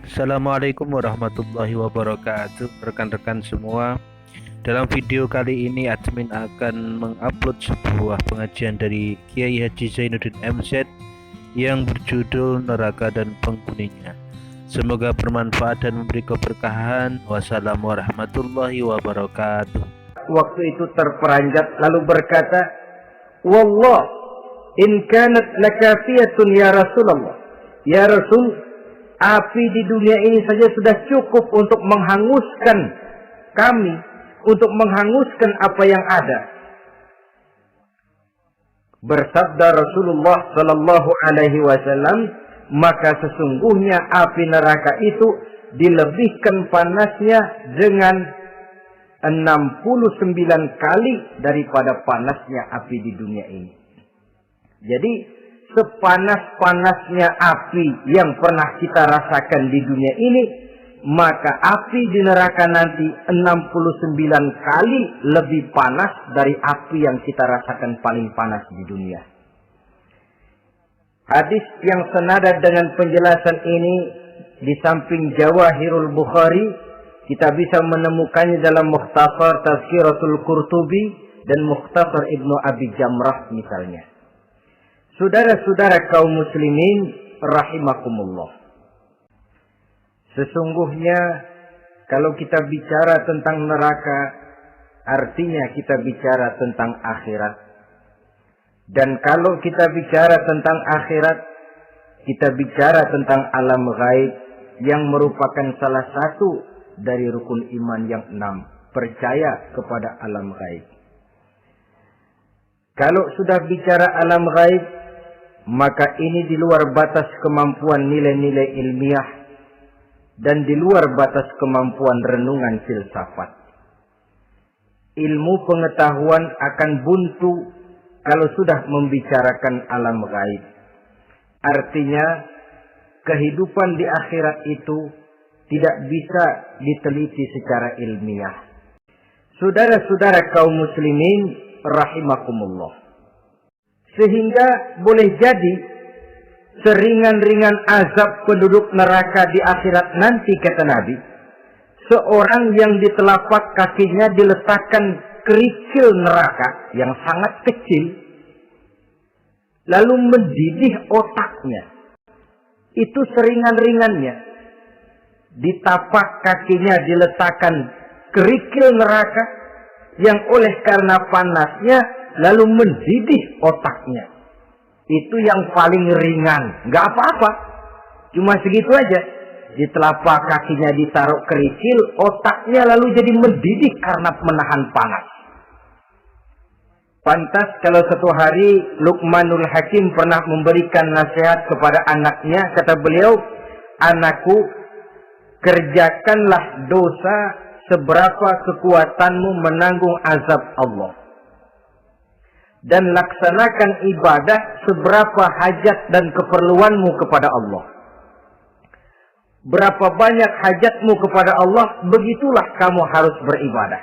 Assalamualaikum warahmatullahi wabarakatuh, rekan-rekan semua. Dalam video kali ini admin akan mengupload sebuah pengajian dari Kiai Haji Zainuddin MZ yang berjudul Neraka dan Penghuninya. Semoga bermanfaat dan memberi keberkahan. Wassalamualaikum warahmatullahi wabarakatuh. Waktu itu terperanjat lalu berkata, "Wallah, in kanat lakafiyatun ya Rasulullah." Ya Rasul, api di dunia ini saja sudah cukup untuk menghanguskan kami, untuk menghanguskan apa yang ada. Bersabda Rasulullah sallallahu alaihi wasallam, maka sesungguhnya api neraka itu dilebihkan panasnya dengan 69 kali daripada panasnya api di dunia ini. Jadi sepanas-panasnya api yang pernah kita rasakan di dunia ini, maka api di neraka nanti 69 kali lebih panas dari api yang kita rasakan paling panas di dunia. Hadis yang senada dengan penjelasan ini di samping Jawahirul Bukhari, kita bisa menemukannya dalam Mukhtasar Tazkiratul Qurtubi dan Mukhtasar Ibnu Abi Jamrah misalnya. Saudara-saudara kaum muslimin rahimakumullah. Sesungguhnya kalau kita bicara tentang neraka, artinya kita bicara tentang akhirat. Dan kalau kita bicara tentang akhirat, kita bicara tentang alam gaib yang merupakan salah satu dari rukun iman yang 6, percaya kepada alam gaib. Kalau sudah bicara alam gaib, maka ini di luar batas kemampuan nilai-nilai ilmiah dan di luar batas kemampuan renungan filsafat. Ilmu pengetahuan akan buntu kalau sudah membicarakan alam gaib. Artinya, kehidupan di akhirat itu tidak bisa diteliti secara ilmiah. Saudara-saudara kaum muslimin rahimakumullah. Sehingga boleh jadi seringan-ringan azab penduduk neraka di akhirat nanti, kata Nabi, seorang yang di telapak kakinya diletakkan kerikil neraka yang sangat kecil, lalu mendidih otaknya. Itu seringan-ringannya. Di tapak kakinya diletakkan kerikil neraka yang oleh karena panasnya lalu mendidih otaknya. Itu yang paling ringan. Nggak apa-apa. Cuma segitu aja. Di telapak kakinya ditaruh kerikil, otaknya lalu jadi mendidih karena menahan panas. Pantas kalau satu hari Luqmanul Hakim pernah memberikan nasihat kepada anaknya. Kata beliau, "Anakku, kerjakanlah dosa seberapa kekuatanmu menanggung azab Allah. Dan laksanakan ibadah seberapa hajat dan keperluanmu kepada Allah. Berapa banyak hajatmu kepada Allah, begitulah kamu harus beribadah.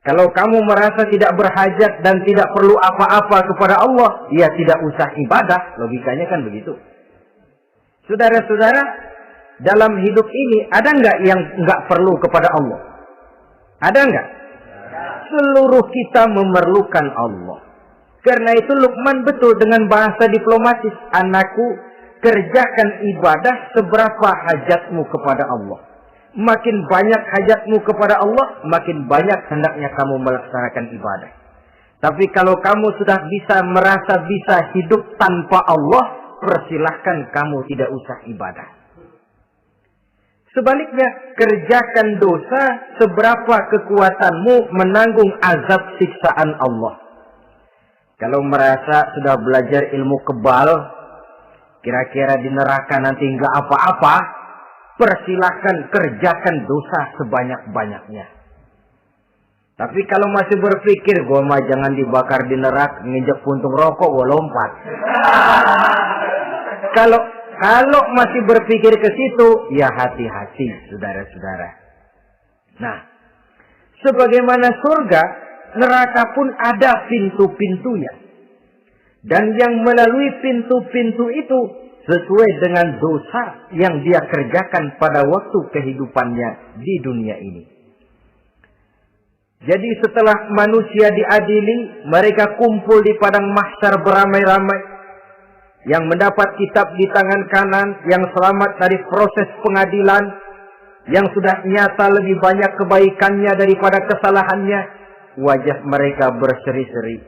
Kalau kamu merasa tidak berhajat dan tidak perlu apa-apa kepada Allah, ya tidak usah ibadah." Logikanya kan begitu. Saudara-saudara, dalam hidup ini ada nggak yang nggak perlu kepada Allah? Ada nggak? Seluruh kita memerlukan Allah. Karena itu Luqman betul dengan bahasa diplomatis. "Anakku, kerjakan ibadah seberapa hajatmu kepada Allah. Makin banyak hajatmu kepada Allah, makin banyak hendaknya kamu melaksanakan ibadah. Tapi kalau kamu sudah bisa merasa bisa hidup tanpa Allah, persilahkan kamu tidak usah ibadah." Sebaliknya, kerjakan dosa seberapa kekuatanmu menanggung azab siksaan Allah. Kalau merasa sudah belajar ilmu kebal, kira-kira di neraka nanti nggak apa-apa, persilahkan kerjakan dosa sebanyak-banyaknya. Tapi kalau masih berpikir, "Gua mah jangan dibakar di neraka, nginjek puntung rokok, gua lompat." Kalau masih berpikir ke situ, ya hati-hati, saudara-saudara. Nah, sebagaimana surga, neraka pun ada pintu-pintunya. Dan yang melalui pintu-pintu itu sesuai dengan dosa yang dia kerjakan pada waktu kehidupannya di dunia ini. Jadi setelah manusia diadili, mereka kumpul di padang mahsyar beramai-ramai. Yang mendapat kitab di tangan kanan, yang selamat dari proses pengadilan, yang sudah nyata lebih banyak kebaikannya daripada kesalahannya, wajah mereka berseri-seri.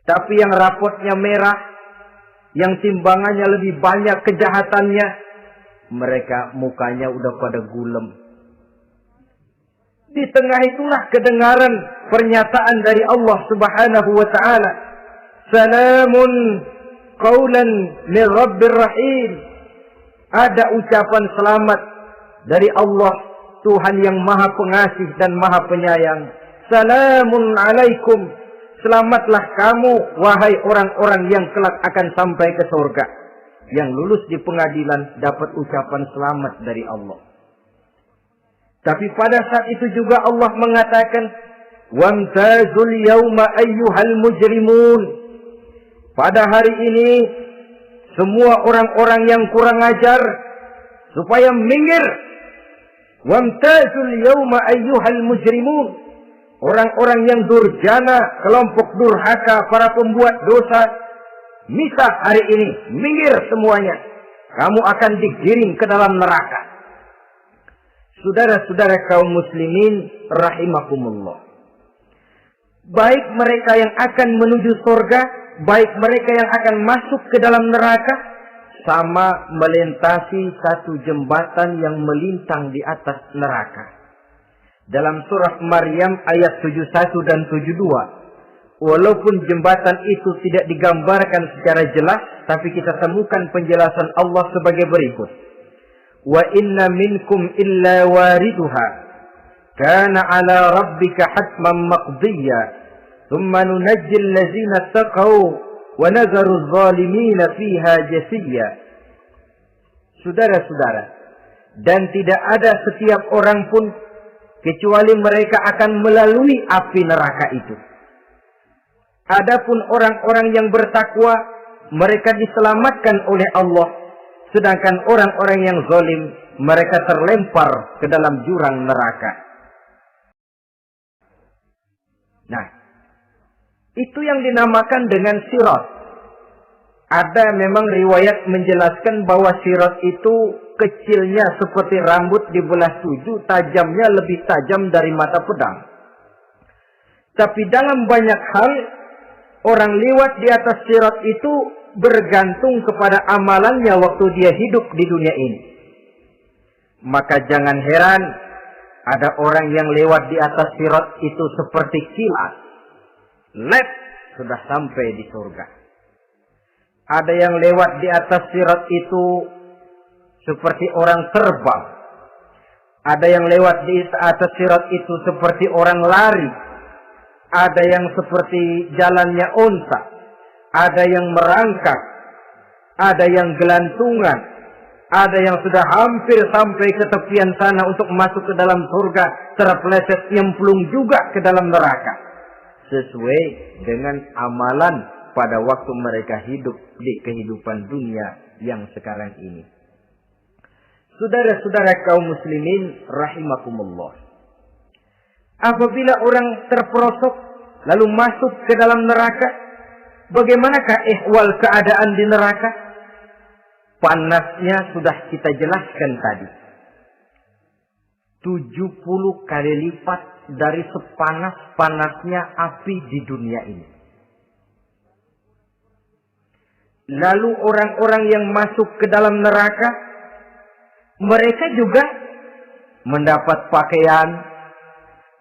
Tapi yang rapotnya merah, yang timbangannya lebih banyak kejahatannya, mereka mukanya udah pada gulem. Di tengah itulah kedengaran pernyataan dari Allah Subhanahu wa taala, "Salamun qaulan min Rabbir Rahim." Ada ucapan selamat dari Allah, Tuhan yang Maha Pengasih dan Maha Penyayang. Salamun alaikum. Selamatlah kamu, wahai orang-orang yang kelak akan sampai ke surga. Yang lulus di pengadilan dapat ucapan selamat dari Allah. Tapi pada saat itu juga Allah mengatakan, "Wamtazul yawma ayyuhal mujrimun." Pada hari ini, semua orang-orang yang kurang ajar, supaya minggir. Wamtazul yawma ayyuhal mujrimun. Orang-orang yang durjana, kelompok durhaka, para pembuat dosa, misah hari ini, minggir semuanya. Kamu akan digiring ke dalam neraka. Saudara-saudara kaum muslimin rahimakumullah. Baik mereka yang akan menuju surga, baik mereka yang akan masuk ke dalam neraka, sama melintasi satu jembatan yang melintang di atas neraka. Dalam surah Maryam ayat 71 dan 72. Walaupun jembatan itu tidak digambarkan secara jelas, tapi kita temukan penjelasan Allah sebagai berikut. Wa inna minkum illa wariduha. Kana ala rabbika hatman maqdiyya. Thumma nunajjil lazina taqaw. Wa nazaru zalimina fiha jasiyya. Saudara-saudara, dan tidak ada setiap orang pun kecuali mereka akan melalui api neraka itu. Adapun orang-orang yang bertakwa, mereka diselamatkan oleh Allah. Sedangkan orang-orang yang zalim, mereka terlempar ke dalam jurang neraka. Nah, itu yang dinamakan dengan sirat. Ada memang riwayat menjelaskan bahwa sirat itu kecilnya seperti rambut dibelah 7, tajamnya lebih tajam dari mata pedang. Tapi dalam banyak hal, orang lewat di atas sirat itu bergantung kepada amalannya waktu dia hidup di dunia ini. Maka jangan heran, ada orang yang lewat di atas sirat itu seperti kilat. Lep, sudah sampai di surga. Ada yang lewat di atas sirat itu seperti orang terbang. Ada yang lewat di atas sirat itu seperti orang lari. Ada yang seperti jalannya unta. Ada yang merangkak. Ada yang gelantungan. Ada yang sudah hampir sampai ke tepian sana untuk masuk ke dalam surga, terpeleset nyemplung juga ke dalam neraka. Sesuai dengan amalan pada waktu mereka hidup di kehidupan dunia yang sekarang ini. Saudara-saudara kaum muslimin rahimakumullah. Apabila orang terperosok lalu masuk ke dalam neraka, bagaimanakah ihwal keadaan di neraka? Panasnya sudah kita jelaskan tadi. 70 kali lipat dari sepanas-panasnya api di dunia ini. Lalu orang-orang yang masuk ke dalam neraka, mereka juga mendapat pakaian,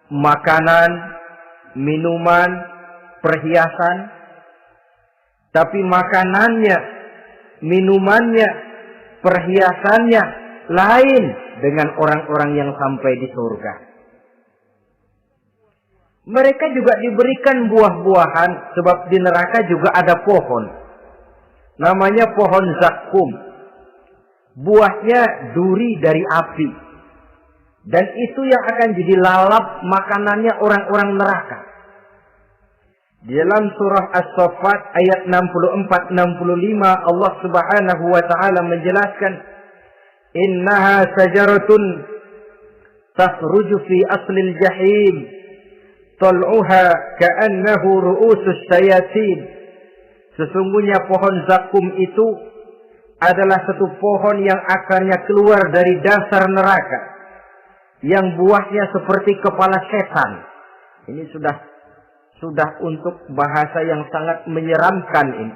makanan, minuman, perhiasan. Tapi makanannya, minumannya, perhiasannya lain dengan orang-orang yang sampai di surga. Mereka juga diberikan buah-buahan, sebab di neraka juga ada pohon. Namanya pohon zakum. Buahnya duri dari api. Dan itu yang akan jadi lalap makanannya orang-orang neraka. Di dalam surah As-Saffat ayat 64-65 Allah Subhanahu wa taala menjelaskan, "Innaha sajaratun takhruju fi aslil jahim, tal'uha ka'annahu ru'usus sayatin." Sesungguhnya pohon zakum itu adalah satu pohon yang akarnya keluar dari dasar neraka, yang buahnya seperti kepala setan. Ini sudah untuk bahasa yang sangat menyeramkan ini.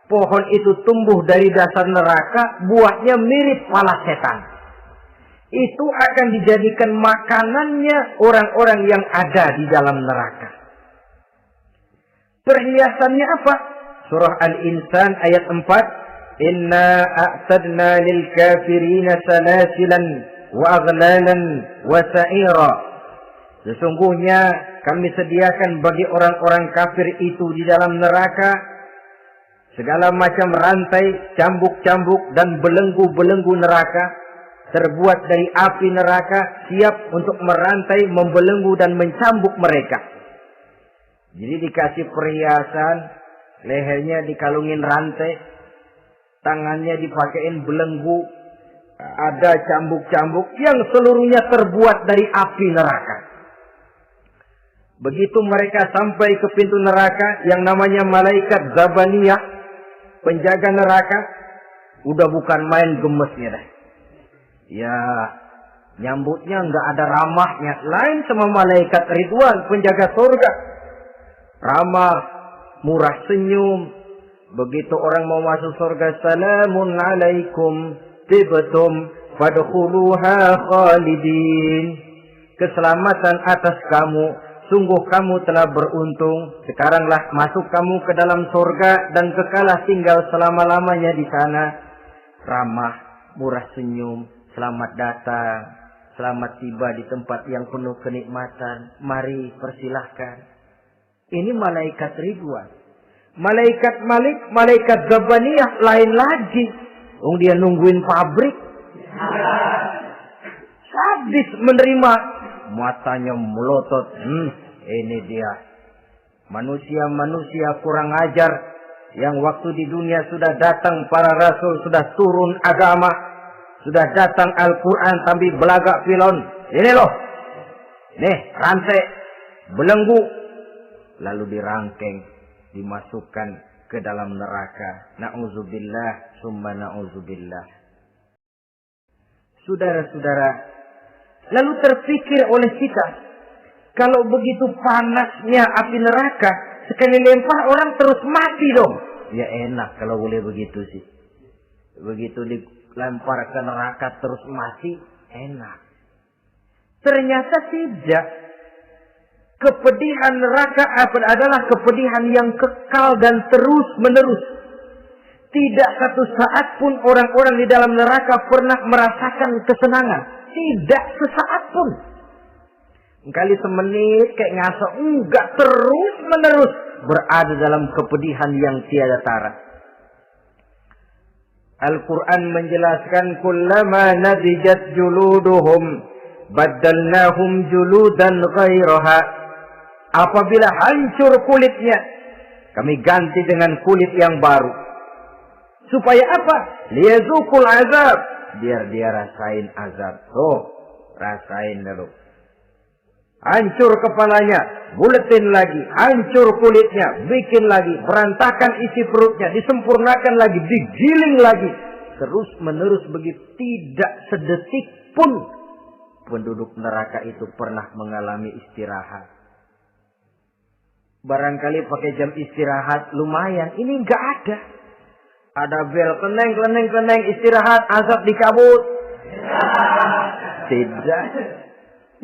Pohon itu tumbuh dari dasar neraka, buahnya mirip kepala setan. Itu akan dijadikan makanannya orang-orang yang ada di dalam neraka. Perhiasannya apa? Surah Al-Insan ayat 4. Inna a'tadna lil kafirina salasilan wa aghlalan wa sa'ira. Sesungguhnya kami sediakan bagi orang-orang kafir itu di dalam neraka segala macam rantai, cambuk-cambuk dan belenggu-belenggu neraka, terbuat dari api neraka, siap untuk merantai, membelenggu dan mencambuk mereka. Jadi dikasih perhiasan, lehernya dikalungin rantai, tangannya dipakein belenggu, ada cambuk-cambuk yang seluruhnya terbuat dari api neraka. Begitu mereka sampai ke pintu neraka yang namanya malaikat Zabaniyah, penjaga neraka, udah bukan main gemesnya dah. Ya, nyambutnya nggak ada ramahnya, lain sama malaikat Ridwan, penjaga surga. Ramah, murah senyum. Begitu orang mau masuk surga, salamun alaikum tibtum fadkhuluha khalidin. Keselamatan atas kamu. Sungguh kamu telah beruntung. Sekaranglah masuk kamu ke dalam surga dan kekalah tinggal selama-lamanya di sana. Ramah, murah senyum, selamat datang, selamat tiba di tempat yang penuh kenikmatan. Mari persilahkan. Ini malaikat Ridwan. Malaikat Malik, malaikat Zabaniyah lain lagi. Dia nungguin pabrik. Sadis menerima, matanya melotot. Ini dia. Manusia-manusia kurang ajar yang waktu di dunia sudah datang para rasul, sudah turun agama, sudah datang Al-Quran tapi belagak pilon. Ini loh. Nih, rantai, belenggu. Lalu dirangkeng, dimasukkan ke dalam neraka. Na'udzubillah, summa na'udzubillah. Saudara-saudara, lalu terpikir oleh kita, kalau begitu panasnya api neraka, sekali lempar orang terus mati dong. Ya enak kalau boleh begitu sih. Begitu dilempar ke neraka terus mati, enak. Ternyata tidak. Kepedihan neraka adalah kepedihan yang kekal dan terus menerus. Tidak satu saat pun orang-orang di dalam neraka pernah merasakan kesenangan. Tidak sesaat pun. Kali semenit kayak ngaso, enggak, terus menerus berada dalam kepedihan yang tiada tara. Al-Quran menjelaskan, kullama nadijat juluduhum baddalnahum juludan ghairaha. Apabila hancur kulitnya, kami ganti dengan kulit yang baru. Supaya apa? Liyazukul azab. Biar dia rasain azab. Rasain dulu. Hancur kepalanya, buletin lagi. Hancur kulitnya, bikin lagi. Berantakan isi perutnya, disempurnakan lagi, digiling lagi. Terus menerus begitu. Tidak sedetik pun penduduk neraka itu pernah mengalami istirahat. Barangkali pakai jam istirahat lumayan. Ini enggak ada. Ada bel, keneng, istirahat, azab dicabut. Tidak.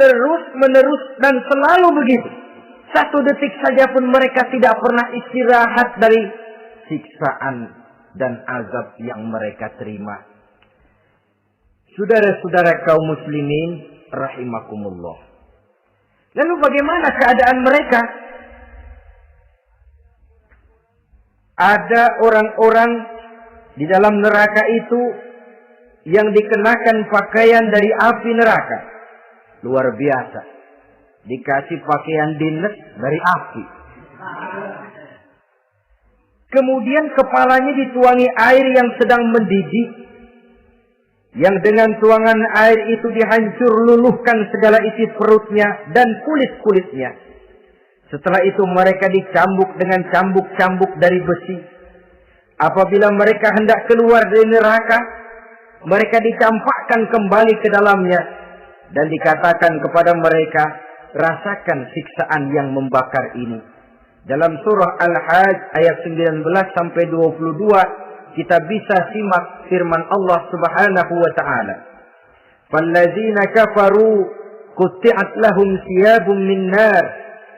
Terus menerus dan selalu begitu. Satu detik saja pun mereka tidak pernah istirahat dari siksaan dan azab yang mereka terima. Saudara-saudara kaum muslimin rahimakumullah. Lalu bagaimana keadaan mereka? Ada orang-orang di dalam neraka itu yang dikenakan pakaian dari api neraka. Luar biasa. Dikasih pakaian dinas dari api. Kemudian kepalanya dituangi air yang sedang mendidih, yang dengan tuangan air itu dihancur luluhkan segala isi perutnya dan kulit-kulitnya. Setelah itu mereka dicambuk dengan cambuk-cambuk dari besi. Apabila mereka hendak keluar dari neraka, mereka dicampakkan kembali ke dalamnya dan dikatakan kepada mereka, rasakan siksaan yang membakar ini. Dalam surah Al-Hajj ayat 19 sampai 22 kita bisa simak firman Allah Subhanahu wa taala. "Fallazina kafaru qutti'at lahum thiyabun min nar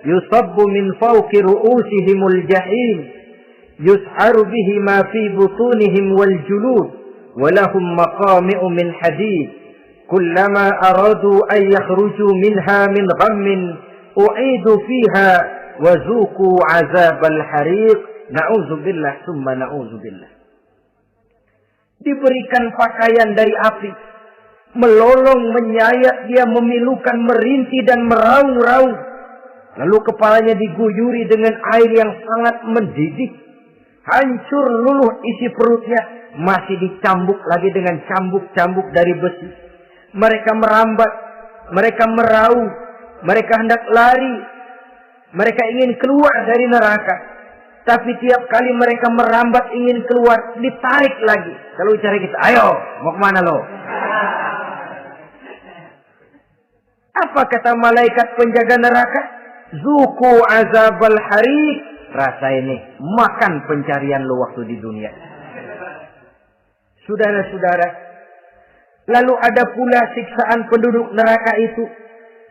yusabbu min fawqi ru'usihimul jahim yus'aru bihi ma fi butunihim wal julud wa lahum maqami'u min hadid kullama aradu an yakhruju minha min ghammin u'idu fiha wazuku azabal hariq na'udzubillah summa na'udzubillah." Diberikan pakaian dari api, melolong, menyayat, dia memilukan, merintih dan meraung-raung. Lalu kepalanya diguyuri dengan air yang sangat mendidih, hancur luluh isi perutnya, masih dicambuk lagi dengan cambuk-cambuk dari besi. Mereka merambat, mereka meraung, mereka hendak lari, mereka ingin keluar dari neraka. Tapi tiap kali mereka merambat ingin keluar, ditarik lagi. Kalau cari kita, ayo, mau kemana lo? Apa kata malaikat penjaga neraka? Zuku azabal hariq. Rasa ini, makan pencarian lo waktu di dunia. Saudara-saudara, lalu ada pula siksaan penduduk neraka itu,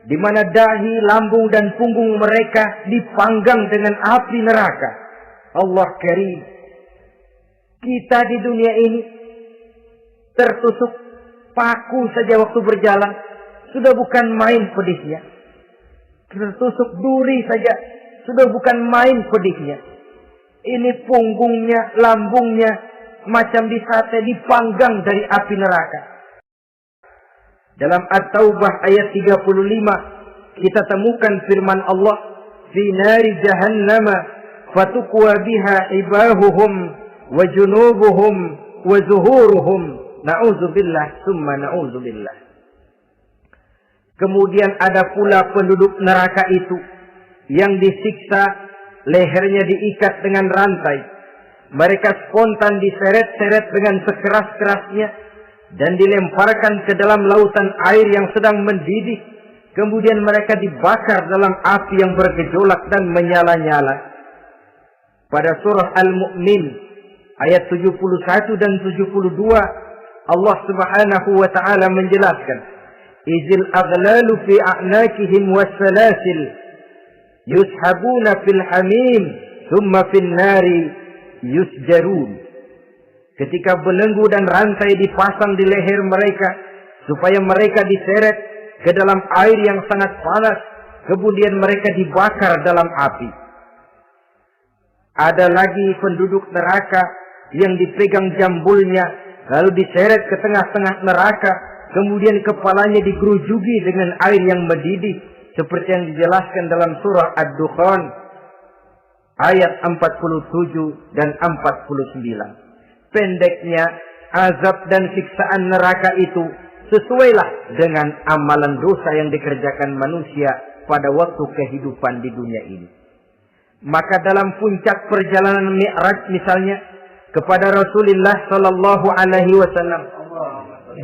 di mana dahi, lambung dan punggung mereka dipanggang dengan api neraka. Allah karim. Kita di dunia ini tertusuk paku saja waktu berjalan sudah bukan main pedihnya. Tertusuk duri saja sudah bukan main pedihnya. Ini punggungnya, lambungnya macam disate, dipanggang dari api neraka. Dalam At-Taubah ayat 35 kita temukan firman Allah, "Fi nari jahannama fatukwa biha ibahuhum wa junubuhum wa zuhuruhum na'udzubillah summa na'udzubillah." Kemudian ada pula penduduk neraka itu yang disiksa, lehernya diikat dengan rantai. Mereka spontan diseret-seret dengan sekeras-kerasnya dan dilemparkan ke dalam lautan air yang sedang mendidih. Kemudian mereka dibakar dalam api yang bergejolak dan menyala-nyala. Pada surah Al-Mu'min ayat 71 dan 72 Allah Subhanahu wa taala menjelaskan, "Izil aghlalu fi a'nakihim was-salasil yushabuna fil hamim thumma fil nari yusjarun." Ketika belenggu dan rantai dipasang di leher mereka supaya mereka diseret ke dalam air yang sangat panas, kemudian mereka dibakar dalam api. Ada lagi penduduk neraka yang dipegang jambulnya, lalu diseret ke tengah-tengah neraka, kemudian kepalanya digerujugi dengan air yang mendidih, seperti yang dijelaskan dalam surah Ad-Dukhan ayat 47 dan 49. Pendeknya, azab dan siksaan neraka itu sesuailah dengan amalan dosa yang dikerjakan manusia pada waktu kehidupan di dunia ini. Maka dalam puncak perjalanan Mi'raj misalnya, kepada Rasulullah sallallahu alaihi wasallam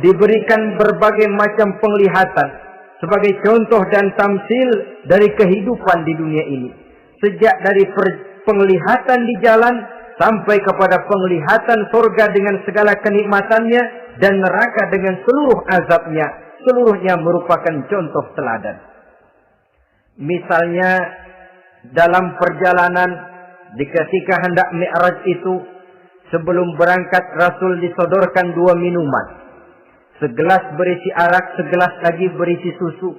diberikan berbagai macam penglihatan sebagai contoh dan tamsil dari kehidupan di dunia ini. Sejak dari penglihatan di jalan sampai kepada penglihatan surga dengan segala kenikmatannya dan neraka dengan seluruh azabnya, seluruhnya merupakan contoh teladan. Misalnya dalam perjalanan ketika hendak Mi'raj itu, sebelum berangkat Rasul disodorkan 2 minuman. Segelas berisi arak, segelas lagi berisi susu.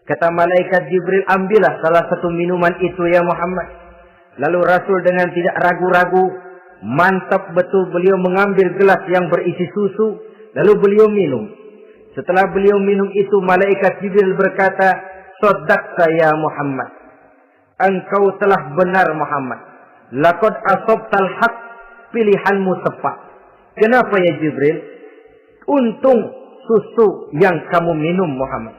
Kata malaikat Jibril, ambillah salah satu minuman itu ya Muhammad. Lalu Rasul dengan tidak ragu-ragu, mantap betul beliau mengambil gelas yang berisi susu, lalu beliau minum. Setelah beliau minum itu, malaikat Jibril berkata, "Shaddaqta ya Muhammad." engkau telah benar Muhammad. Laqad asabtal haq, pilihanmu tepat. Kenapa ya Jibril? Untung susu yang kamu minum Muhammad.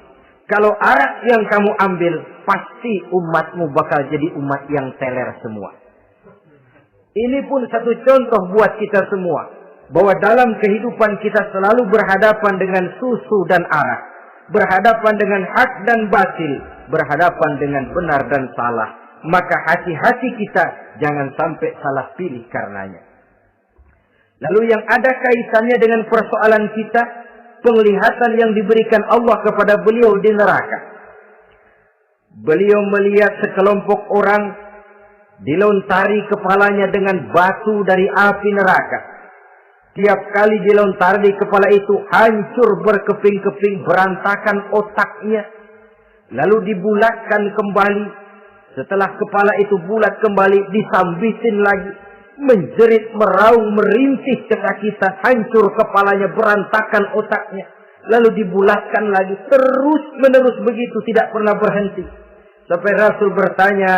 Kalau arak yang kamu ambil, pasti umatmu bakal jadi umat yang teler semua. Ini pun satu contoh buat kita semua, bahwa dalam kehidupan kita selalu berhadapan dengan susu dan arak, berhadapan dengan hak dan batil, berhadapan dengan benar dan salah. Maka hati-hati kita jangan sampai salah pilih karenanya. Lalu yang ada kaitannya dengan persoalan kita, penglihatan yang diberikan Allah kepada beliau di neraka. Beliau melihat sekelompok orang dilontari kepalanya dengan batu dari api neraka. Tiap kali dilontari kepala itu hancur berkeping-keping, berantakan otaknya. Lalu dibulatkan kembali. Setelah kepala itu bulat kembali, disambitin lagi. Menjerit, meraung, merintih kesakitan, hancur kepalanya, berantakan otaknya. Lalu dibulatkan lagi, terus menerus begitu, tidak pernah berhenti. Sampai Rasul bertanya,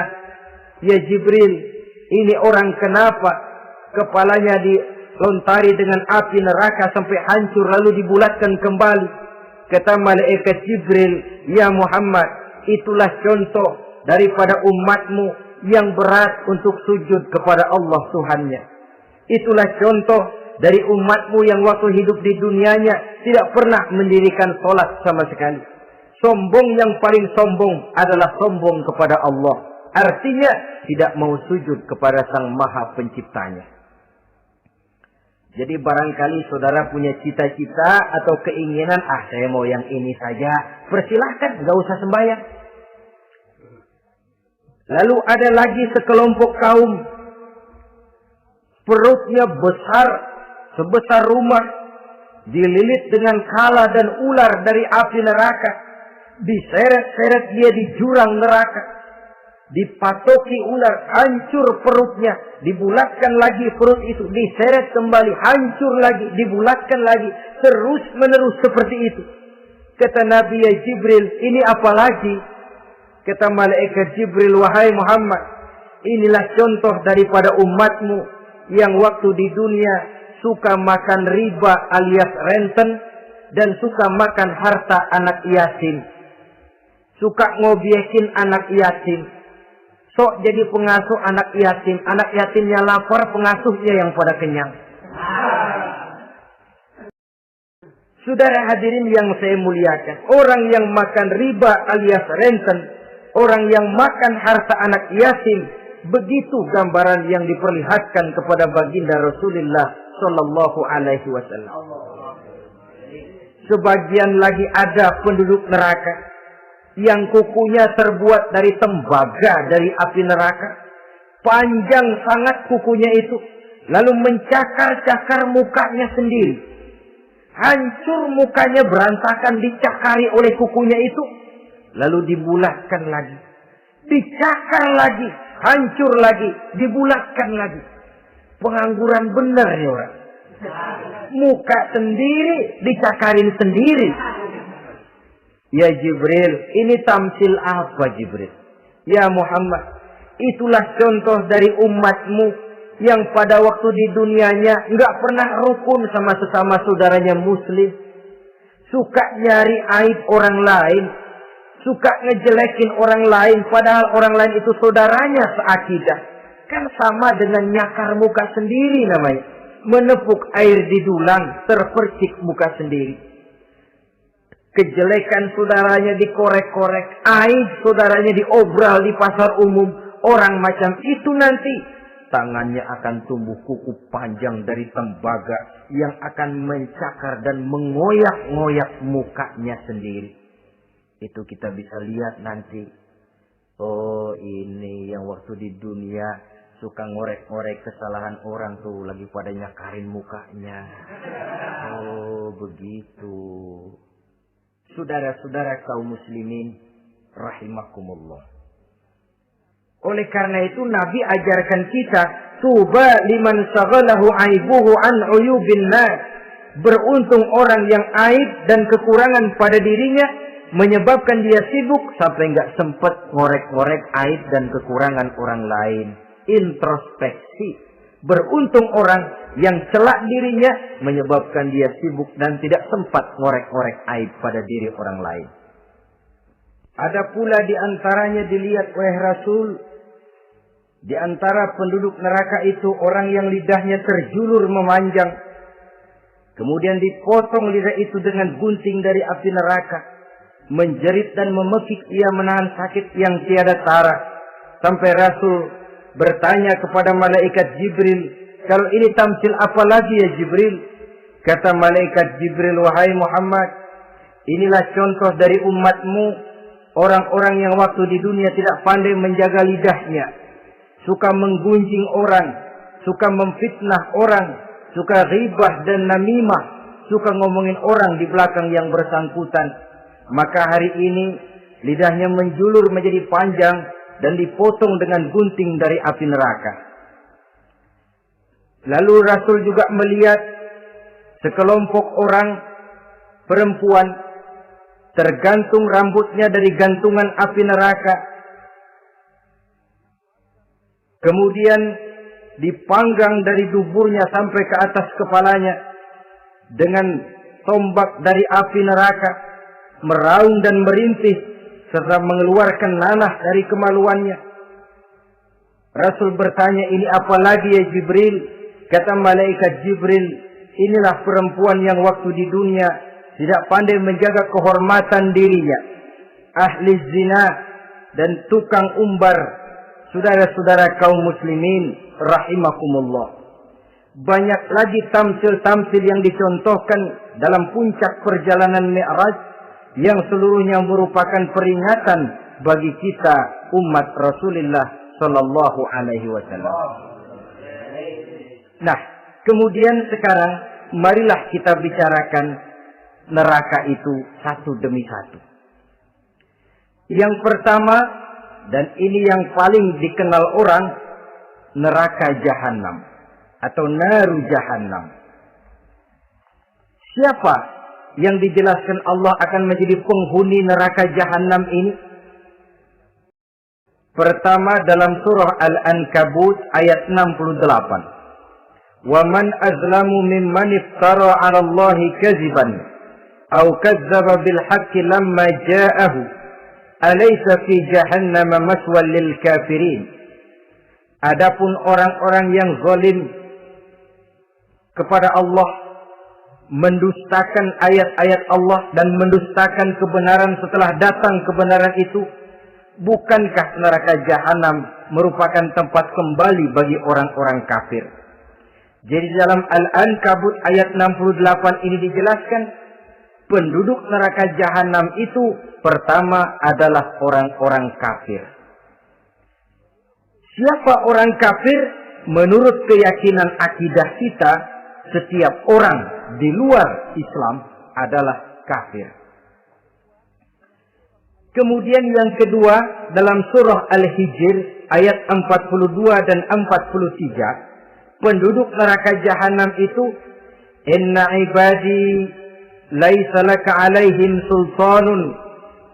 ya Jibril, ini orang kenapa kepalanya dilontari dengan api neraka sampai hancur lalu dibulatkan kembali? Kata malaikat Jibril, ya Muhammad, itulah contoh daripada umatmu yang berat untuk sujud kepada Allah Tuhannya. Itulah contoh dari umatmu yang waktu hidup di dunianya tidak pernah mendirikan sholat sama sekali. Sombong yang paling sombong adalah sombong kepada Allah. Artinya tidak mau sujud kepada Sang Maha Penciptanya. Jadi barangkali saudara punya cita-cita atau keinginan, saya mau yang ini saja, persilahkan, gak usah sembahyang. Lalu ada lagi sekelompok kaum, perutnya besar, sebesar rumah, dililit dengan kala dan ular dari api neraka, diseret-seret dia di jurang neraka, dipatoki ular, hancur perutnya, dibulatkan lagi perut itu, diseret kembali, hancur lagi, dibulatkan lagi, terus menerus seperti itu. Kata Nabi ya Jibril, ini apa lagi? Kata malaikat Jibril, wahai Muhammad, inilah contoh daripada umatmu yang waktu di dunia suka makan riba alias renten dan suka makan harta anak yatim. Suka ngobyekin anak yatim. Sok jadi pengasuh anak yatimnya lapar, pengasuhnya yang pada kenyang. Saudara hadirin yang saya muliakan, orang yang makan riba alias renten, orang yang makan harta anak yatim, begitu gambaran yang diperlihatkan kepada baginda Rasulullah Sallallahu Alaihi Wasallam. Sebagian lagi ada penduduk neraka yang kukunya terbuat dari tembaga dari api neraka, panjang sangat kukunya itu, lalu mencakar-cakar mukanya sendiri, hancur mukanya, berantakan, dicakari oleh kukunya itu. Lalu dibulatkan lagi, dicakar lagi, hancur lagi, dibulatkan lagi. Pengangguran benar ya orang. Muka sendiri, dicakarin sendiri. Ya Jibril, ini tamsil apa Jibril? Ya Muhammad, itulah contoh dari umatmu yang pada waktu di dunianya enggak pernah rukun sama sesama saudaranya muslim. Suka nyari aib orang lain. Suka ngejelekin orang lain, padahal orang lain itu saudaranya seakidah. Kan sama dengan nyakar muka sendiri namanya. Menepuk air di dulang, terpercik muka sendiri. Kejelekan saudaranya dikorek-korek, aib saudaranya diobral di pasar umum. Orang macam itu nanti tangannya akan tumbuh kuku panjang dari tembaga yang akan mencakar dan mengoyak-ngoyak mukanya sendiri. Itu kita bisa lihat nanti. Oh, ini yang waktu di dunia suka ngorek-ngorek kesalahan orang tuh lagi pada nyakarin mukanya. Oh, begitu. Saudara-saudara kaum muslimin rahimakumullah. Oleh karena itu Nabi ajarkan kita, tuba liman saghalahu aibuhu an uyubin nas. Beruntung orang yang aib dan kekurangan pada dirinya menyebabkan dia sibuk sampai nggak sempat ngorek-ngorek aib dan kekurangan orang lain. Introspeksi. Beruntung orang yang celak dirinya menyebabkan dia sibuk dan tidak sempat ngorek-ngorek aib pada diri orang lain. Ada pula di antaranya dilihat oleh Rasul, di antara penduduk neraka itu orang yang lidahnya terjulur memanjang, kemudian dipotong lidah itu dengan gunting dari api neraka, menjerit dan memekik ia menahan sakit yang tiada tara, sampai Rasul bertanya kepada malaikat Jibril, kalau ini tamsil apa lagi ya Jibril? Kata malaikat Jibril, wahai Muhammad, inilah contoh dari umatmu, orang-orang yang waktu di dunia tidak pandai menjaga lidahnya, suka menggunjing orang, suka memfitnah orang, suka ghibah dan namimah, suka ngomongin orang di belakang yang bersangkutan. Maka hari ini lidahnya menjulur menjadi panjang dan dipotong dengan gunting dari api neraka. Lalu Rasul juga melihat sekelompok orang perempuan tergantung rambutnya dari gantungan api neraka, kemudian dipanggang dari duburnya sampai ke atas kepalanya dengan tombak dari api neraka, meraung dan merintih serta mengeluarkan nanah dari kemaluannya. Rasul bertanya, ini apa lagi ya Jibril? Kata malaikat Jibril, inilah perempuan yang waktu di dunia tidak pandai menjaga kehormatan dirinya, ahli zina dan tukang umbar. Saudara-saudara kaum muslimin rahimakumullah, banyak lagi tamsil-tamsil yang dicontohkan dalam puncak perjalanan Mi'raj yang seluruhnya merupakan peringatan bagi kita umat Rasulullah sallallahu alaihi wasallam. Nah, kemudian sekarang marilah kita bicarakan neraka itu satu demi satu. Yang pertama, dan ini yang paling dikenal orang, neraka Jahannam atau naru Jahannam. Siapa yang dijelaskan Allah akan menjadi penghuni neraka Jahannam ini? Pertama dalam surah Al-Ankabut ayat 68. Wa man azlamu mimman iftara 'ala Allahi kadziban aw kazzaba bil haqqi lamma ja'ahu alaysa fi jahannam maswal lil kafirin. Adapun orang-orang yang zalim kepada Allah, mendustakan ayat-ayat Allah dan mendustakan kebenaran setelah datang kebenaran itu, bukankah neraka Jahannam merupakan tempat kembali bagi orang-orang kafir? Jadi dalam Al-Ankabut ayat 68 ini dijelaskan, penduduk neraka Jahannam itu pertama adalah orang-orang kafir. Siapa orang kafir? Menurut keyakinan akidah kita, setiap orang di luar Islam adalah kafir. Kemudian yang kedua dalam surah Al-Hijr ayat 42 dan 43, penduduk neraka Jahannam itu, inna ibadi laisa laka alaihim sultanun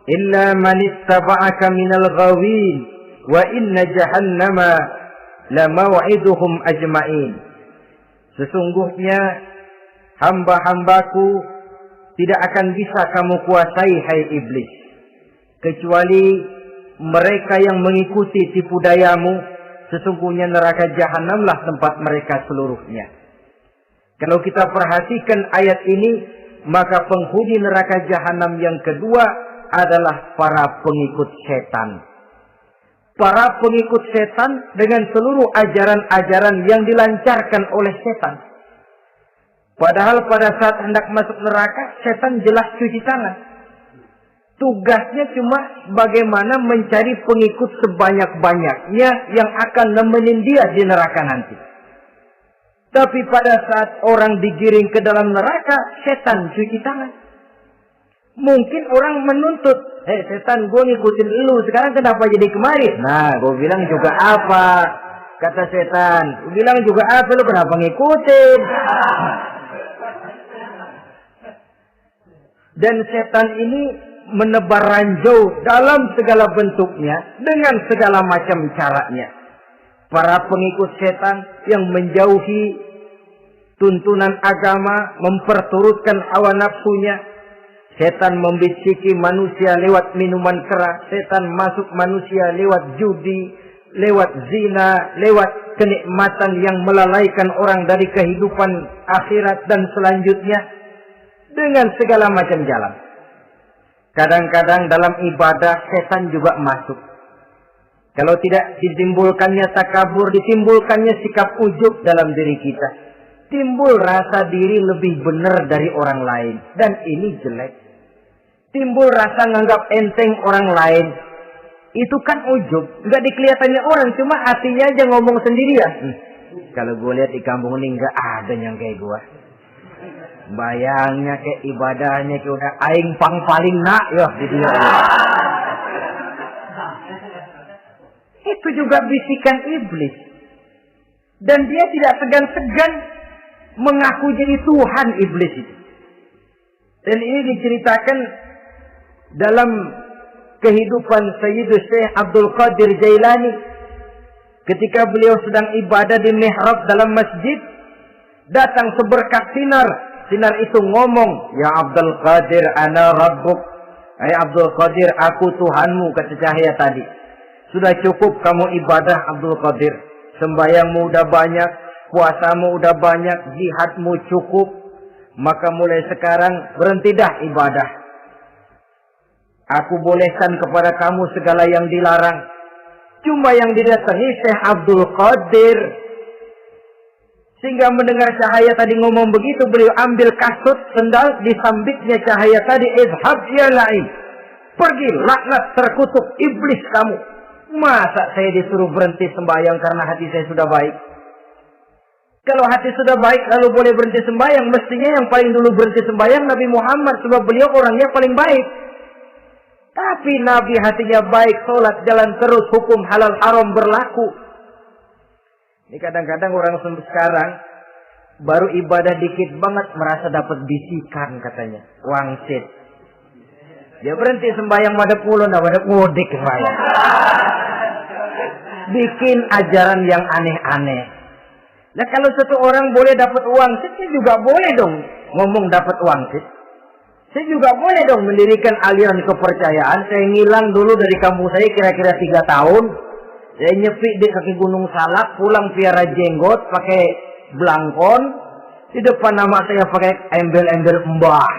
illa man ittaba'aka minal ghawin wa inna jahannama lamaw'iduhum ajma'in. Sesungguhnya hamba-hambaku tidak akan bisa kamu kuasai, hai iblis, kecuali mereka yang mengikuti tipu dayamu. Sesungguhnya neraka Jahannamlah tempat mereka seluruhnya. Kalau kita perhatikan ayat ini, maka penghuni neraka Jahannam yang kedua adalah para pengikut setan. Para pengikut setan dengan seluruh ajaran-ajaran yang dilancarkan oleh setan. Padahal pada saat hendak masuk neraka, setan jelas cuci tangan. Tugasnya cuma bagaimana mencari pengikut sebanyak-banyaknya yang akan nemenin dia di neraka nanti. Tapi pada saat orang digiring ke dalam neraka, setan cuci tangan. Mungkin orang menuntut, setan, gue ngikutin lu, sekarang kenapa jadi kemari? Nah, gue bilang juga apa? Kata setan, gue bilang juga apa, lu kenapa ngikutin? Dan setan ini menebar ranjau dalam segala bentuknya dengan segala macam caranya. Para pengikut setan yang menjauhi tuntunan agama, memperturutkan hawa nafsunya. Setan membisiki manusia lewat minuman keras, setan masuk manusia lewat judi, lewat zina, lewat kenikmatan yang melalaikan orang dari kehidupan akhirat dan selanjutnya dengan segala macam jalan. Kadang-kadang dalam ibadah setan juga masuk. Kalau tidak ditimbulkannya takabur, ditimbulkannya sikap ujub dalam diri kita. Timbul rasa diri lebih benar dari orang lain. Dan ini jelek. Timbul rasa nganggap enteng orang lain. Itu kan ujub. Nggak dikelihatannya orang, cuma hatinya aja ngomong sendirian. Kalau gue lihat di kampung ini nggak ada yang kayak gue. Bayangnya kayak ibadahnya kayak udah aing pang paling nak ya gitu ya. Itu juga bisikan iblis. Dan dia tidak segan-segan mengaku jadi Tuhan iblis itu. Dan ini diceritakan dalam kehidupan Sayyidus Syekh Abdul Qadir Jailani. Ketika beliau sedang ibadah di mihrab dalam masjid, datang seberkas sinar. Sinar itu ngomong, "Ya Abdul Qadir, ana rabbuk." Hai Abdul Qadir, aku Tuhanmu, kata cahaya tadi. Sudah cukup kamu ibadah Abdul Qadir. Sembayangmu udah banyak, puasamu udah banyak, jihadmu cukup. Maka mulai sekarang berhenti dah ibadah. Aku bolehkan kepada kamu segala yang dilarang. Cuma yang didatangi Syekh Abdul Qadir. Sehingga mendengar cahaya tadi ngomong begitu, beliau ambil kasut, sendal, disambitnya cahaya tadi. Izhab ya la'in. Pergi, laknat, terkutuk, iblis kamu. Masa saya disuruh berhenti sembahyang karena hati saya sudah baik? Kalau hati sudah baik lalu boleh berhenti sembahyang, mestinya yang paling dulu berhenti sembahyang Nabi Muhammad, sebab beliau orangnya paling baik. Tapi Nabi hatinya baik, sholat jalan terus, hukum halal haram berlaku. Ini kadang-kadang orang sekarang baru ibadah dikit banget merasa dapat bisikan katanya, wangsit. Dia berhenti sembahyang madep pulau, ndak madep ngodik sembahyang. Bikin ajaran yang aneh-aneh. Nah kalau satu orang boleh dapat wangsit, saya juga boleh dong ngomong dapat wangsit. Saya juga boleh dong mendirikan aliran kepercayaan. Saya ngilang dulu dari kampung saya kira-kira 3 tahun. Saya nyepik di kaki Gunung Salak, pulang piara jenggot, pakai belangkon. Di depan nama saya pakai embel-embel mbah.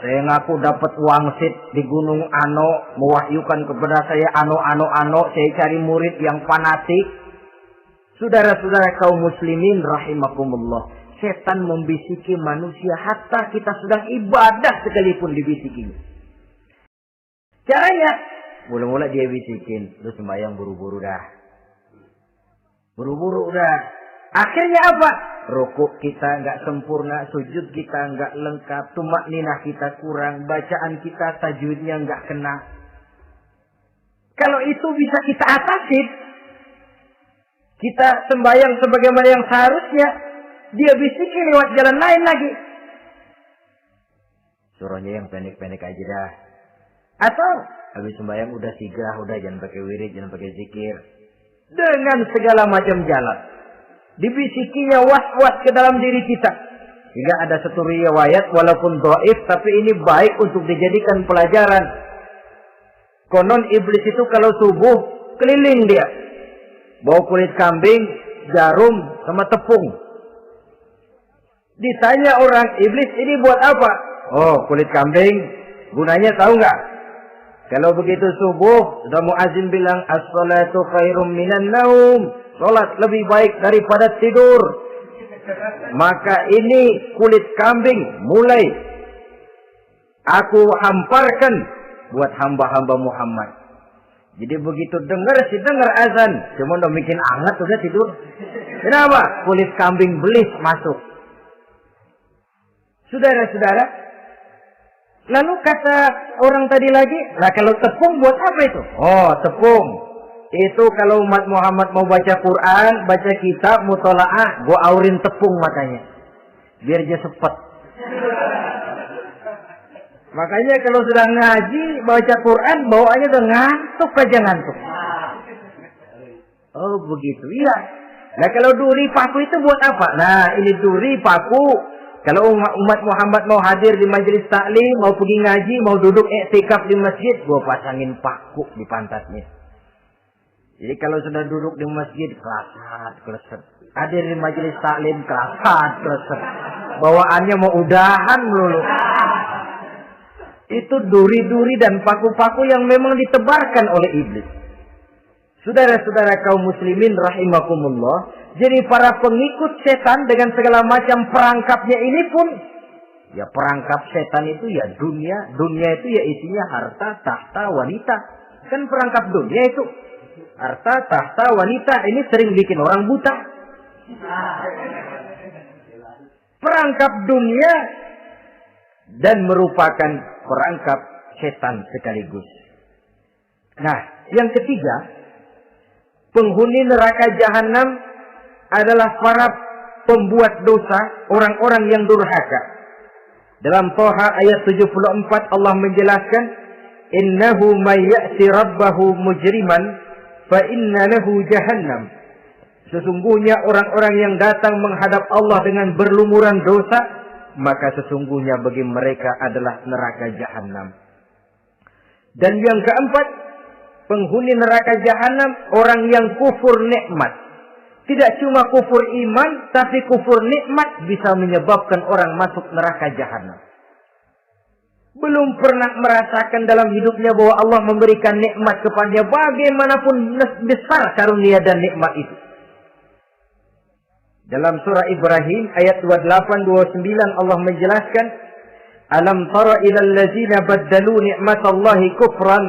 Saya ngaku dapat wangsit di Gunung Ano, mewahyukan kepada saya ano. Saya cari murid yang fanatik. Saudara-saudara kaum muslimin rahimakumullah. Setan membisiki manusia hatta kita sedang ibadah sekalipun dibisikinya. Caranya, mula-mula dia bisikin, lu sembahyang buru-buru dah. Buru-buru udah. Akhirnya apa? Rukuk kita nggak sempurna, sujud kita nggak lengkap, tumak ninah kita kurang, bacaan kita tajwidnya nggak kena. Kalau itu bisa kita atasi, kita sembahyang sebagaimana yang seharusnya, dia bisikin lewat jalan lain lagi. Suruhnya yang pendek-pendek aja dah. Atau habis sembahyang udah sigrah, udah jangan pakai wirid, jangan pakai zikir. Dengan segala macam jalan. Dibisikinya was-was ke dalam diri kita. Hingga ada satu riwayat walaupun dhaif, tapi ini baik untuk dijadikan pelajaran. Konon iblis itu kalau subuh keliling dia. Bawa kulit kambing, jarum, sama tepung. Ditanya orang, iblis ini buat apa? Oh, kulit kambing. Gunanya tahu nggak? Kalau begitu subuh, sudah muazzin bilang, as-salatu khairum minan naum. Salat lebih baik daripada tidur. Maka ini kulit kambing mulai aku hamparkan buat hamba-hamba Muhammad. Jadi begitu dengar azan, cuma udah bikin anget udah tidur. Kenapa? Kulit kambing belis masuk. Saudara-saudara, lalu kata orang tadi lagi, lah kalau tepung buat apa itu? Oh, tepung. Itu kalau umat Muhammad mau baca Quran, baca kitab, mutola'ah, gua aurin tepung matanya. Biar dia sepet. Makanya kalau sudah ngaji, baca Quran, bawaannya udah ngantuk aja ngantuk. Oh begitu, iya. Nah kalau duri paku itu buat apa? Nah ini duri paku. Kalau umat Muhammad mau hadir di majelis taklim, mau pergi ngaji, mau duduk iktikaf di masjid, gua pasangin paku di pantatnya. Jadi kalau sudah duduk di masjid, keleset. Hadir di majelis taklim, keleset. Bawaannya mau udahan melulu. Itu duri-duri dan paku-paku yang memang ditebarkan oleh iblis. Saudara-saudara kaum muslimin rahimakumullah. Jadi para pengikut setan dengan segala macam perangkapnya ini pun. Ya perangkap setan itu ya dunia. Dunia itu ya isinya harta, tahta, wanita. Kan perangkap dunia itu. Harta, tahta, wanita. Ini sering bikin orang buta. Perangkap dunia. Dan merupakan perangkap setan sekaligus. Nah yang ketiga. Penghuni neraka jahanam adalah para pembuat dosa, orang-orang yang durhaka. Dalam Toha ayat 74 Allah menjelaskan, "Innahu may ya'ti rabbahu mujriman fa inna lahu jahannam." Sesungguhnya orang-orang yang datang menghadap Allah dengan berlumuran dosa, maka sesungguhnya bagi mereka adalah neraka jahanam. Dan yang keempat, penghuni neraka jahanam orang yang kufur nikmat. Tidak cuma kufur iman, tapi kufur nikmat bisa menyebabkan orang masuk neraka jahanam. Belum pernah merasakan dalam hidupnya bahwa Allah memberikan nikmat kepadanya, bagaimanapun besar karunia dan nikmat itu. Dalam surah Ibrahim ayat 28-29 Allah menjelaskan, "Alam tara ilal ladzina baddalu ni'matallahi kufran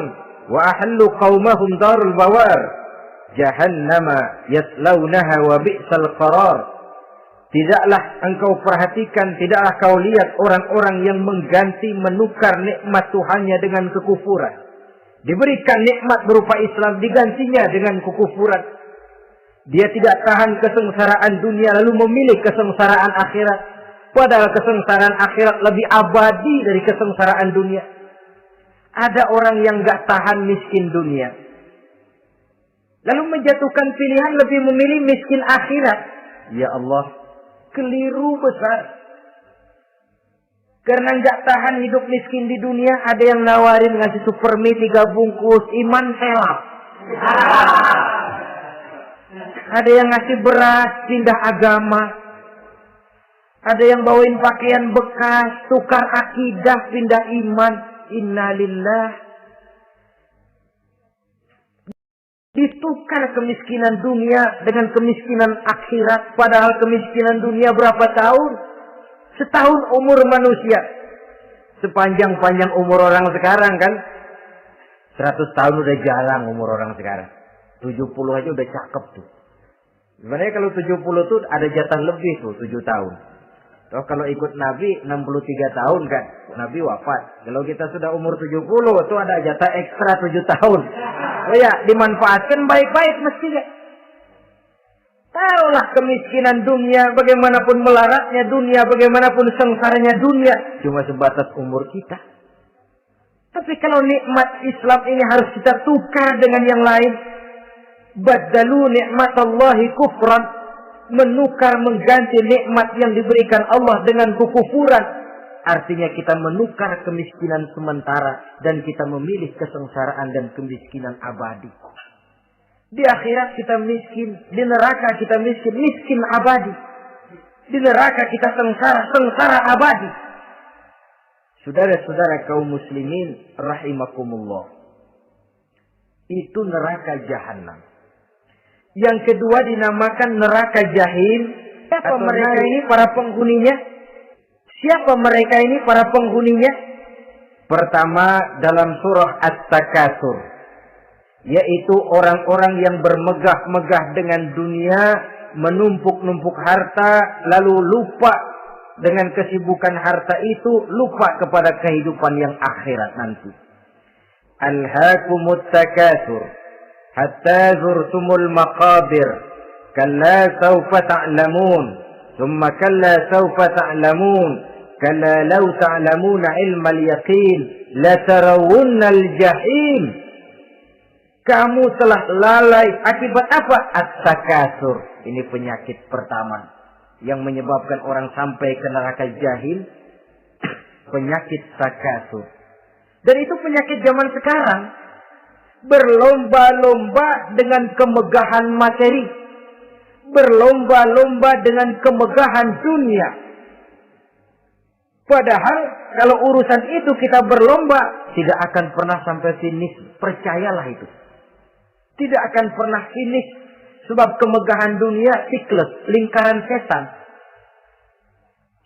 wa ahallu qaumahum darul bawar jahannama yaslaunaha wa bi'sal qarar." Tidaklah engkau perhatikan, tidaklah kau lihat orang-orang yang mengganti menukar nikmat Tuhannya dengan kekufuran. Diberikan nikmat berupa Islam, digantinya dengan kekufuran. Dia tidak tahan kesengsaraan dunia lalu memilih kesengsaraan akhirat. Padahal kesengsaraan akhirat lebih abadi dari kesengsaraan dunia. Ada orang yang gak tahan miskin dunia. Lalu menjatuhkan pilihan lebih memilih miskin akhirat. Ya Allah, keliru besar. Karena gak tahan hidup miskin di dunia, ada yang nawarin ngasih supermi 3 bungkus, iman helap. Ada yang ngasih beras, pindah agama. Ada yang bawain pakaian bekas, tukar akidah, pindah iman. Innalillah. Ditukar kemiskinan dunia dengan kemiskinan akhirat. Padahal kemiskinan dunia berapa tahun? Setahun umur manusia. Sepanjang-panjang umur orang sekarang kan. 100 tahun udah jarang umur orang sekarang. 70 aja udah cakep tuh. Sebenarnya kalau 70 tuh ada jatah lebih tuh 7 tahun. Toh kalau ikut Nabi 63 tahun kan, Nabi wafat. Kalau kita sudah umur 70 tuh ada jatah ekstra 7 tahun. Oh ya, dimanfaatkan baik-baik mestinya. Taruhlah kemiskinan dunia, bagaimanapun melaratnya dunia, bagaimanapun sengsaranya dunia, cuma sebatas umur kita. Tapi kalau nikmat Islam ini harus kita tukar dengan yang lain. Baddalu ni'matallahi kufran. Menukar, mengganti nikmat yang diberikan Allah dengan kekufuran. Artinya kita menukar kemiskinan sementara dan kita memilih kesengsaraan dan kemiskinan abadi. Di akhirat kita miskin, di neraka kita miskin, miskin abadi. Di neraka kita sengsara, sengsara abadi. Saudara-saudara kaum muslimin rahimakumullah. Itu neraka jahanam. Yang kedua dinamakan neraka jahim. Siapa mereka ini para penghuninya? Siapa mereka ini para penghuninya? Pertama dalam surah At-Takatsur, yaitu orang-orang yang bermegah-megah dengan dunia, menumpuk-numpuk harta, lalu lupa dengan kesibukan harta itu, lupa kepada kehidupan yang akhirat nanti. Alhaakumut takatsur hatta zurtumul maqabir kalla sawfa ta'lamun thumma kalla sawfa ta'lamun Kalla law ta'lamuna ilmal yaqin latarawunnal jahim. Kamu telah lalai akibat apa? At-takasur. Ini penyakit pertama yang menyebabkan orang sampai ke neraka jahil. Penyakit takasur. Dan itu penyakit zaman sekarang. Berlomba-lomba dengan kemegahan materi. Berlomba-lomba dengan kemegahan dunia. Padahal kalau urusan itu kita berlomba, tidak akan pernah sampai finish. Percayalah itu. Tidak akan pernah finish. Sebab kemegahan dunia siklus, lingkaran setan.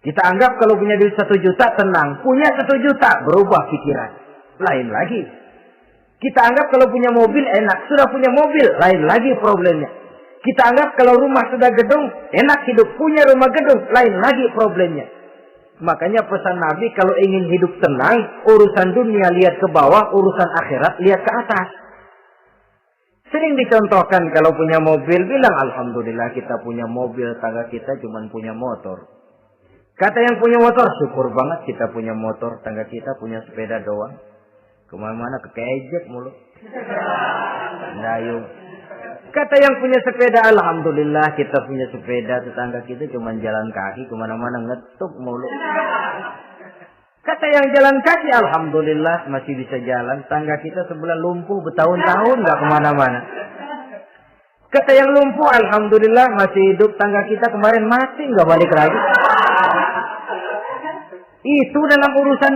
Kita anggap kalau punya duit 1 juta tenang. Punya 1 juta berubah pikiran. Lain lagi. Kita anggap kalau punya mobil enak. Sudah punya mobil, lain lagi problemnya. Kita anggap kalau rumah sudah gedung, enak hidup. Punya rumah gedung, lain lagi problemnya. Makanya pesan Nabi kalau ingin hidup tenang, urusan dunia lihat ke bawah, urusan akhirat lihat ke atas. Sering dicontohkan kalau punya mobil, bilang alhamdulillah kita punya mobil, tangga kita cuma punya motor. Kata yang punya motor, syukur banget kita punya motor, tangga kita punya sepeda doang. Kemana-mana kekejek mulu. Dayung. Kata yang punya sepeda, alhamdulillah kita punya sepeda, tetangga kita cuma jalan kaki, kemana-mana ngetuk mulu. Kata yang jalan kaki, alhamdulillah masih bisa jalan, tangga kita sebelah lumpuh bertahun-tahun nggak kemana-mana. Kata yang lumpuh, alhamdulillah masih hidup, tangga kita kemarin mati nggak balik lagi. Itu dalam urusan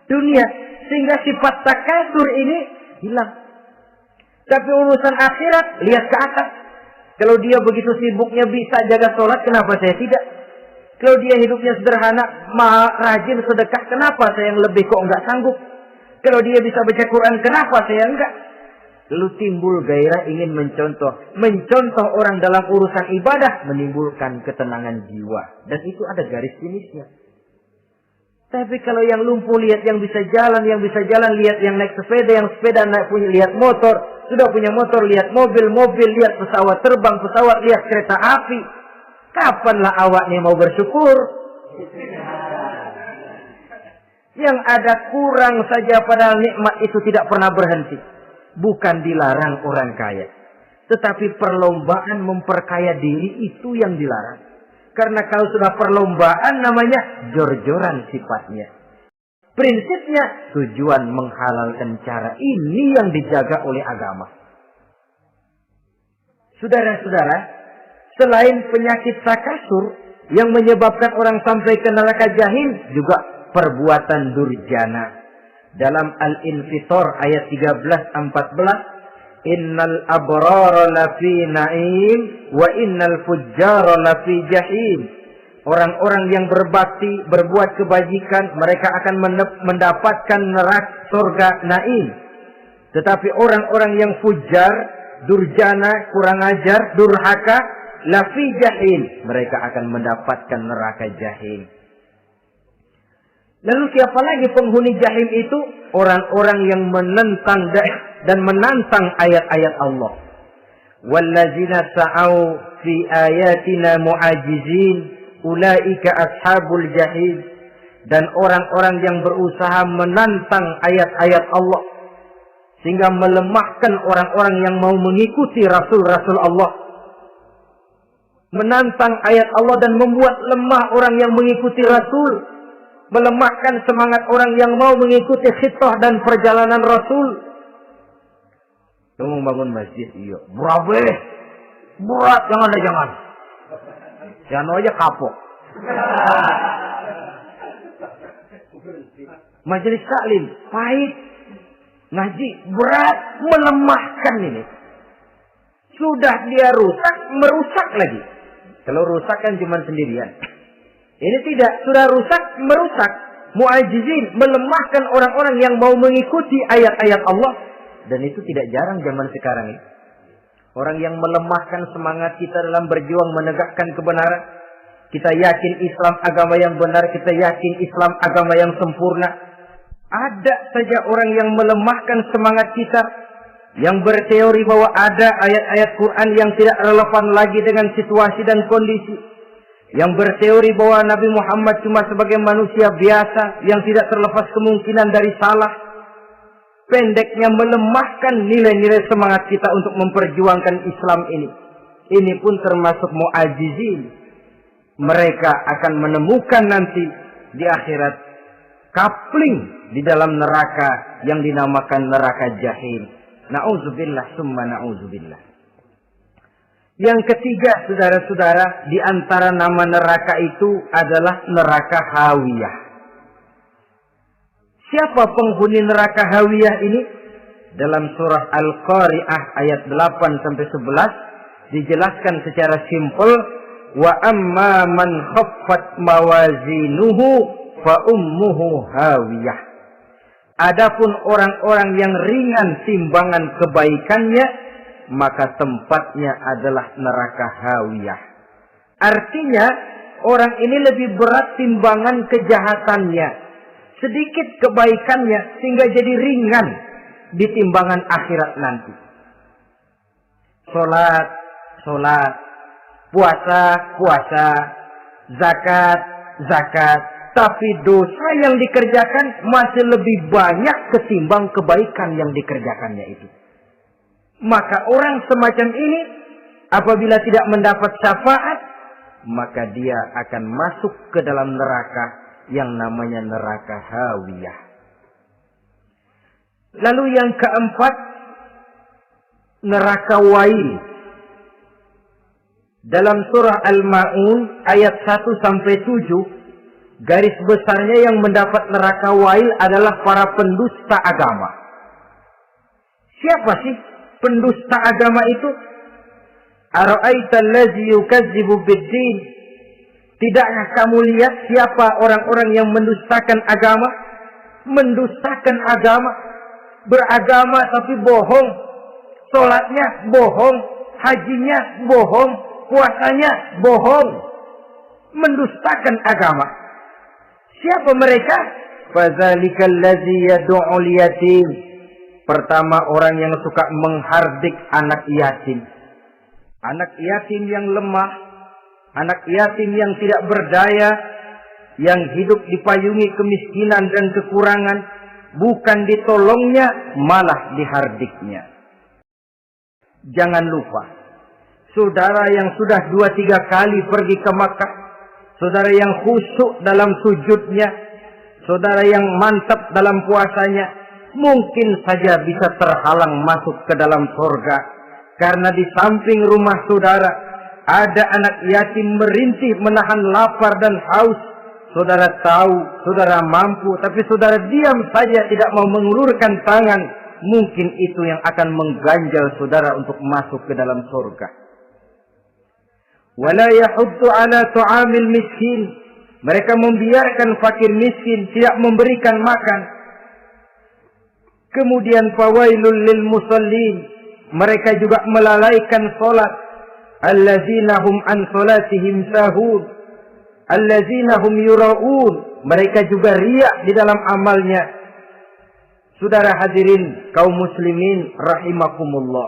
dunia, sehingga sifat takasur ini hilang. Tapi urusan akhirat, lihat ke atas. Kalau dia begitu sibuknya bisa jaga sholat, kenapa saya tidak? Kalau dia hidupnya sederhana, rajin sedekah, kenapa saya yang lebih kok enggak sanggup? Kalau dia bisa baca Quran, kenapa saya enggak? Lalu timbul gairah ingin mencontoh. Mencontoh orang dalam urusan ibadah, menimbulkan ketenangan jiwa. Dan itu ada garis finishnya. Tapi kalau yang lumpuh lihat yang bisa jalan, lihat yang naik sepeda, yang sepeda naik punya lihat motor, sudah punya motor lihat mobil, lihat pesawat terbang, lihat kereta api. Kapanlah awaknya mau bersyukur? Yang ada kurang saja padahal nikmat itu tidak pernah berhenti. Bukan dilarang orang kaya, tetapi perlombaan memperkaya diri itu yang dilarang. Karena kalau sudah perlombaan namanya jor-joran sifatnya. Prinsipnya tujuan menghalalkan cara ini yang dijaga oleh agama. Saudara-saudara, selain penyakit takasur yang menyebabkan orang sampai ke neraka jahim, juga perbuatan durjana. Dalam Al-Infitor ayat 13-14, Innal abrara lafi na'im wa innal fujjara lafi jahim. Orang-orang yang berbakti, berbuat kebajikan, mereka akan mendapatkan neraka surga naim. Tetapi orang-orang yang fujar, durjana, kurang ajar, durhaka, lafi jahim, mereka akan mendapatkan neraka jahim. Lalu siapa lagi penghuni jahim itu? Orang-orang yang menentang dan menantang ayat-ayat Allah. Wallazina sa'au fi ayatina mu'ajizin ulaika ashabul jahim. Dan orang-orang yang berusaha menantang ayat-ayat Allah sehingga melemahkan orang-orang yang mau mengikuti rasul-rasul Allah. Menantang ayat Allah dan membuat lemah orang yang mengikuti rasul. Melemahkan semangat orang yang mau mengikuti khitbah dan perjalanan Rasul. Kamu bangun masjid, iya. Berat, jangan. Jangan aja kapok. Majelis taklim, pahit. Ngaji, berat, melemahkan ini. Sudah dia rusak, merusak lagi. Kalau rusak kan cuma sendirian. Ini tidak, sudah rusak, merusak. Mu'ajizin, melemahkan orang-orang yang mau mengikuti ayat-ayat Allah. Dan itu tidak jarang zaman sekarang ini. Orang yang melemahkan semangat kita dalam berjuang menegakkan kebenaran. Kita yakin Islam agama yang benar, kita yakin Islam agama yang sempurna. Ada saja orang yang melemahkan semangat kita. Yang berteori bahwa ada ayat-ayat Quran yang tidak relevan lagi dengan situasi dan kondisi. yang berteori bahwa Nabi Muhammad cuma sebagai manusia biasa yang tidak terlepas kemungkinan dari salah, pendeknya melemahkan nilai-nilai semangat kita untuk memperjuangkan Islam ini. Ini pun termasuk mu'ajizin. Mereka akan menemukan nanti di akhirat kapling di dalam neraka yang dinamakan neraka jahim. Na'udzubillah summa na'udzubillah. Yang ketiga, saudara-saudara, di antara nama neraka itu adalah neraka hawiyah. Siapa penghuni neraka hawiyah ini? Dalam surah Al-Qari'ah ayat 8 sampai 11 dijelaskan secara simpel, wa amma man khaffat mawazinuhu fa ummuhu hawiyah. Adapun orang-orang yang ringan timbangan kebaikannya, maka tempatnya adalah neraka hawiyah. Artinya, orang ini lebih berat timbangan kejahatannya, sedikit kebaikannya, sehingga jadi ringan di timbangan akhirat nanti. Salat, salat, puasa, puasa, zakat, zakat, tapi dosa yang dikerjakan masih lebih banyak ketimbang kebaikan yang dikerjakannya itu. Maka orang semacam ini apabila tidak mendapat syafaat, maka dia akan masuk ke dalam neraka yang namanya neraka hawiyah. Lalu yang keempat, neraka wail. Dalam surah Al-Ma'un ayat 1 sampai 7, garis besarnya yang mendapat neraka wail adalah para pendusta agama. Siapa sih pendusta agama itu? Ara'aita allazi yukazzibu bid-din. Tidakkah kamu lihat siapa orang-orang yang mendustakan agama? Mendustakan agama, beragama tapi bohong, salatnya bohong, hajinya bohong, puasanya bohong, mendustakan agama. Siapa mereka? Fadzalikal ladzi yad'ul yatim. Pertama, orang yang suka menghardik anak yatim. Anak yatim yang lemah, anak yatim yang tidak berdaya, yang hidup dipayungi kemiskinan dan kekurangan, bukan ditolongnya, malah dihardiknya. Jangan lupa, saudara yang sudah 2-3 kali pergi ke Makkah, saudara yang khusyuk dalam sujudnya, saudara yang mantap dalam puasanya, mungkin saja bisa terhalang masuk ke dalam surga. Karena di samping rumah saudara ada anak yatim merintih menahan lapar dan haus. Saudara tahu, saudara mampu, tapi saudara diam saja tidak mau mengulurkan tangan. Mungkin itu yang akan mengganjal saudara untuk masuk ke dalam surga. Wala yahuddu ala tu'amil miskin. Mereka membiarkan fakir miskin, tidak memberikan makan. Kemudian fawailul lil musallin. Mereka juga melalaikan salat. Allazina hum an salatihim sahun. Allazina hum yura'un. Mereka juga riak di dalam amalnya. Saudara hadirin kaum muslimin rahimakumullah.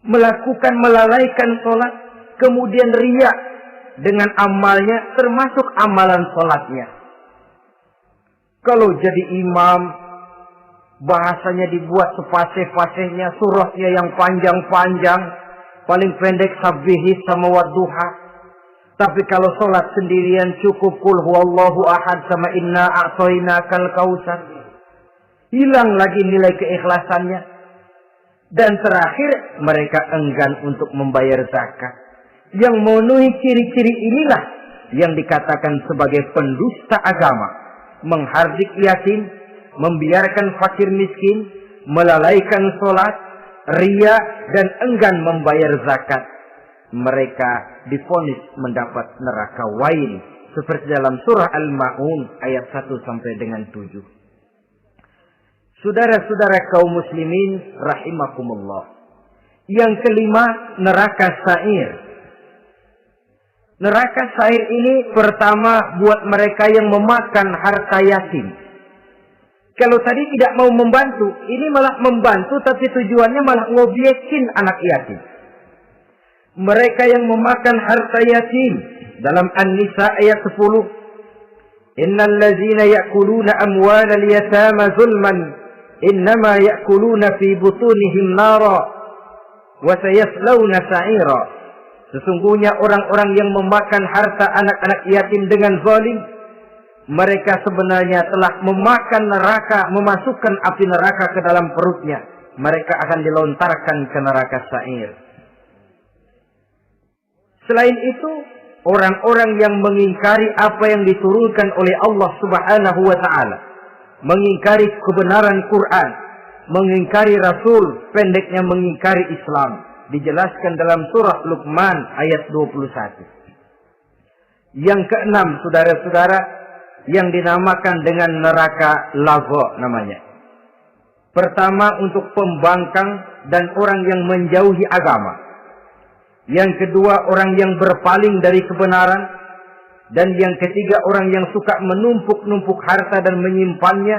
Melalaikan salat, kemudian riak dengan amalnya, termasuk amalan salatnya. Kalau jadi imam, bahasanya dibuat sepasih-pasihnya, surahnya yang panjang-panjang, paling pendek sabbihis sama wadduha. Tapi kalau sholat sendirian cukup qul huwallahu ahad sama inna a'tainakal kautsar. Hilang lagi nilai keikhlasannya. Dan terakhir, mereka enggan untuk membayar zakat. Yang memenuhi ciri-ciri inilah yang dikatakan sebagai pendusta agama. Menghardik yatim, membiarkan fakir miskin, melalaikan sholat, riya, dan enggan membayar zakat. Mereka divonis mendapat neraka wail. Seperti dalam surah Al-Ma'un ayat 1 sampai dengan 7. Saudara-saudara kaum muslimin rahimakumullah. Yang kelima, neraka sa'ir. Neraka sa'ir ini pertama buat mereka yang memakan harta yatim. Kalau tadi tidak mau membantu, ini malah membantu tapi tujuannya malah ngobyekin anak yatim. mereka yang memakan harta yatim. Dalam An-Nisa ayat 10. Innal ladzina ya'kuluna amwalal yatama zulman innama ya'kuluna fi butunihim nara wa sayaslawna sa'ira. Sesungguhnya orang-orang yang memakan harta anak-anak yatim dengan zalim, mereka sebenarnya telah memakan neraka, memasukkan api neraka ke dalam perutnya. Mereka akan dilontarkan ke neraka sa'ir. Selain itu, orang-orang yang mengingkari apa yang diturunkan oleh Allah Subhanahu wa ta'ala, mengingkari kebenaran Quran, mengingkari Rasul, pendeknya mengingkari Islam, dijelaskan dalam surah Luqman ayat 21. Yang keenam, saudara-saudara, yang dinamakan dengan neraka lazo namanya. Pertama, untuk pembangkang dan orang yang menjauhi agama. Yang kedua, orang yang berpaling dari kebenaran. Dan yang ketiga, orang yang suka menumpuk-numpuk harta dan menyimpannya,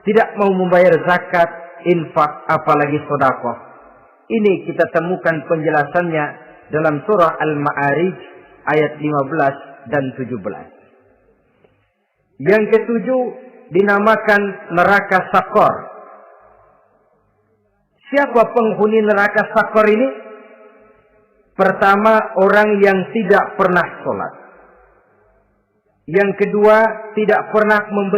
tidak mau membayar zakat, infak, apalagi sedekah. Ini kita temukan penjelasannya dalam surah Al-Ma'arij ayat 15 dan 17. Yang ketujuh dinamakan neraka Sakor. Siapa penghuni neraka Sakor ini? Pertama, orang yang tidak pernah sholat. Yang kedua, tidak pernah memberi